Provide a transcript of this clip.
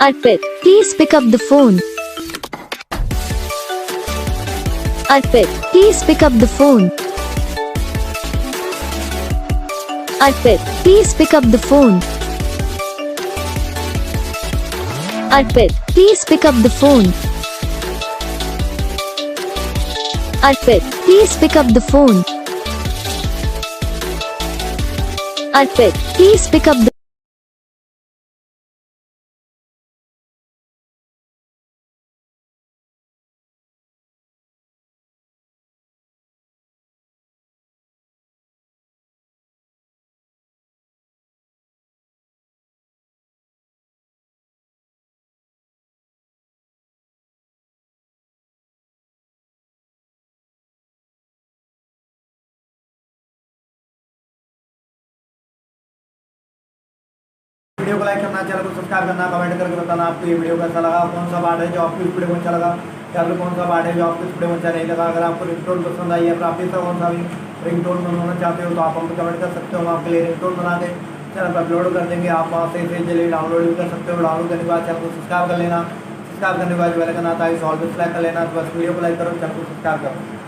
Arpit, please pick up the phone. Arpit, please pick up the phone. Arpit, please pick up the phone. Arpit, please pick up the phone. Arpit, please pick up the phone. Arpit, please pick up the video को like करना, channel को subscribe करना, comment करके बताना आपको ये video कैसा लगा, कौन सा पार्ट है जो आपको इस वीडियो में अच्छा लगा या फिर कौन सा पार्ट है जो आपको इस वीडियो में अच्छा नहीं लगा। अगर आपको रिंगटोन पसंद आई या फिर आप इसका कौन सा भी रिंगटोन बनवाना चाहते हो तो आप हमको कमेंट कर सकते हो। हम आपके लिए रिंगटोन बना के चैनल पर अपलोड कर देंगे। आप वहाँ से इसे जल्दी डाउनलोड भी कर सकते हो। डाउनलोड करने के बाद चैनल को सब्सक्राइब कर लेना। सब्सक्राइब करने के बाद बेल आइकन आता है, ऑल पे सेलेक्ट कर लेना। तो बस वीडियो को लाइक करो, चैनल को सब्सक्राइब करो।